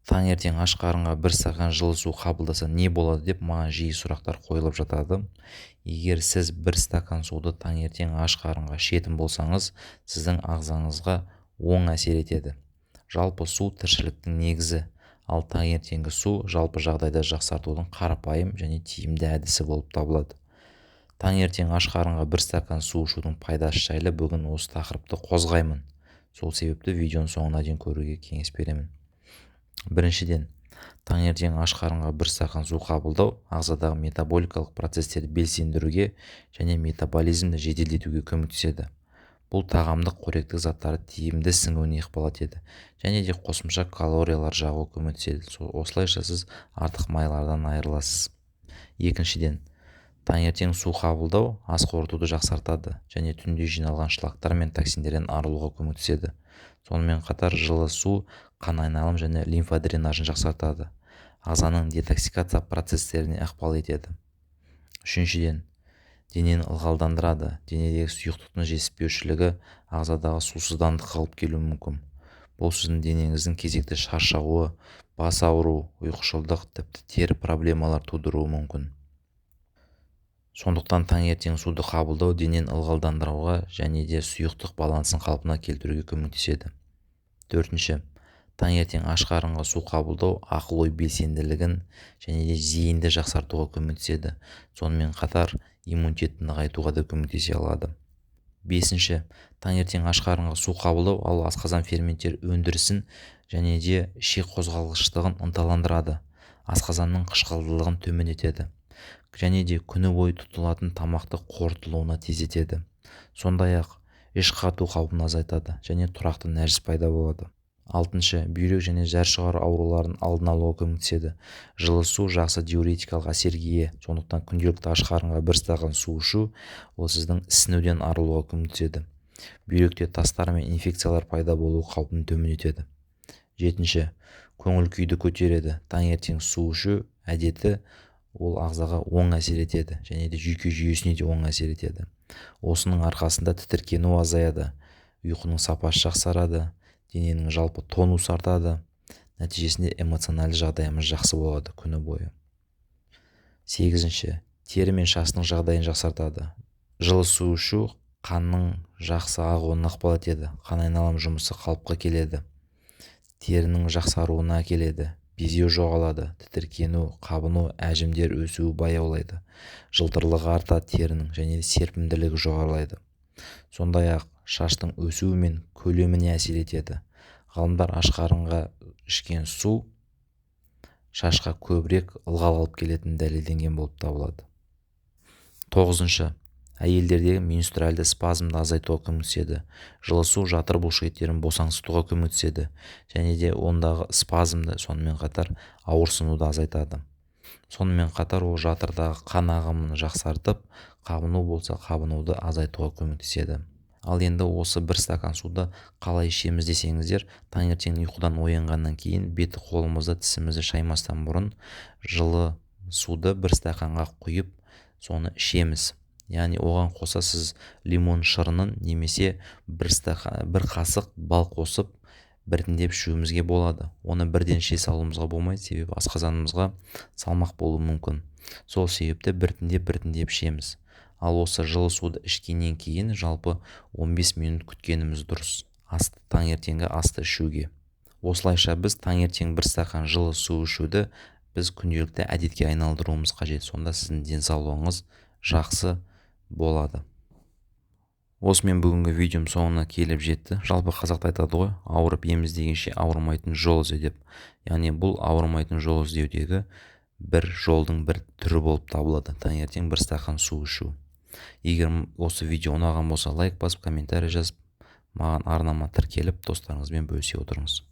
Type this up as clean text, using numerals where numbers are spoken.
Таңертең аш қарынға бір стакан жылы су қабылдаса не болады деп маған жиі сұрақтар қойылып жатады. Егер сіз бір стакан суды таңертең аш қарынға ішетін болсаңыз, сіздің ағзаңызға оң әсер етеді. Жалпы су тіршіліктің негізі, ал таңертеңгі су жалпы жағдайда жақсартудың қарапайым және тиімді әдісі болып табылады. Таңертең аш қарынға бір стакан су ішудің пайдасы жайлы бүгін осы тақырыпты қозғаймын. Сол себепті видеоны соңына дейін көруге кеңес беремін. Біріншіден, таңертең аш қарынға бір стакан су қабылдау ағзадағы метаболикалық процестерді белсендіруге және метаболизмді жеделдетуге көмектеседі. Бұл тағамдық қоректік заттарды тиімді сіңуіне ықпал етеді және де қосымша калориялар жағуға көмектеседі. Осылайша сіз артық майлардан айырыласыз. Екіншіден, таңертең су қабылдау ас қорытуды жақсартады және түнде жиналған шлактар мен токсиндерден арылуға көмектеседі. Сонымен қатар жылы су қан айналым және лимфа дренажын жақсартады. Ағзаның детоксикация процестеріне ықпал етеді. Үшіншіден, денені ылғалдандырады. Денедегі сұйықтықтың жетіспеушілігі ағзадағы сусыздандыққа алып келуі мүмкін. Бұл сіздің денеңіздің кезекті шаршауы, бас ауыру, ұйқышылдық, тіпті тері проблемалар тудыруы мүмкін. Сондықтан таңертең суды қабылдау денені ылғалдандыруға және де сұйықтық балансын қалпына келтіруге көмектеседі. Төртінші, таңертең аш қарынға су қабылдау ақыл-ой белсенділігін және де зейінді жақсартуға көмектеседі. Сонымен қатар иммунитетті нығайтуға да көмектесе алады. Бесінші, таңертең аш қарынға су қабылдау ал асқазан ферменттер өндірісін және де ішек қозғалғыштығын ынталандырады. Асқазанның қышқылдылығын төмендетеді және де күні бойы тұтылатын тамақты қорытылуына тездетеді. Сондай-ақ іш қату қаупін азайтады және тұрақты нәжіс пайда болады. Алтыншы, бүйрек және жар шығару ауруларын алдын алуға көмектеседі. Жылы су жақсы диуретикалық әсерге ие, сондықтан күнделікті аш қарынға бір стакан су ішу ол сіздің ісінуден арылуға көмектеседі. Бүйректе тастар мен инфекциялар пайда болу қаупін төмендетеді. Жетінші, көңіл күйді көтереді. Таңертең су ішу әдеті ол ағзаға оң әсер етеді және де жүйке жүйесіне де оң әсер етеді. Осының арқасында тітіркену азаяды, ұйқының сапасы жақсарады, дененің жалпы тонусы артады. Нәтижесінде эмоциональды жағдайымыз жақсы болады күні бойы. Сегізінші, тері мен шаштың жағдайын жақсартады. Жылы су ішу қанның жақсы ағуына ықпал етеді. Қан айналым жұмысы қалыпқа келеді. Терінің жақсаруына әкеледі. Безеу жоғалады, тітіркену, қабыну, әжімдер өсуі баяулайды. Жылтырлығы артады терінің және серпімділігі жоғарылайды. Сондай-ақ шаштың өсуі мен көлеміне әсер етеді. Ғалымдар аш қарынға ішкен су шашқа көбірек ылғал алып келетіні дәлелденген болып табылады. Тоғызыншы, әйелдердегі менструальды спазмды азайтуға көмектеседі. Жылы су жатыр бұлшықеттерін босаңсытуға көмектеседі және де ондағы спазмды сонымен қатар ауырсынуды азайтады. Сонымен қатар ол жатырдағы қан ағымын жақсартып, қабыну болса қабынуды азайтуға көмектеседі. Ал енді осы бір стакан суды қалай ішеміз десеңіздер, таңертең ұйқыдан оянғаннан кейін беті қолымызды тісімізді шаймастан бұрын жылы суды бір стаканға құйып, соны ішеміз. Яғни оған қоса сіз лимон шырынын немесе бір қасық бал қосып біртіндеп ішуімізге болады. Оны бірден іше салуымызға болмайды, себебі асқазанымызға салмақ болуы мүмкін. Сол себепті біртіндеп ішеміз. Ал осы жылы суды ішкеннен кейін жалпы 15 минут күткеніміз дұрыс. Таңертеңгі асты ішуге. Осылайша біз таңертең бір стакан жылы су ішуді біз күнделікті әдетке айналдыруымыз қажет. Сонда сіздің денсаулығыңыз жақсы болады. Осымен бүгінгі видеом соңына келіп жетті. Жалпы қазақта айтады ғой, ауырып ем іздегенше ауырмайтын жол ізде деп. Яғни бұл ауырмайтын жол іздеудегі бір жолдың бір түрі болып табылады. Таңертең бір стакан су ішу. Егер осы видео ұнаған болса, лайк басып, комментарий жазып, маған арнама тіркеліп, достарыңызбен бөлісе отырыңыз.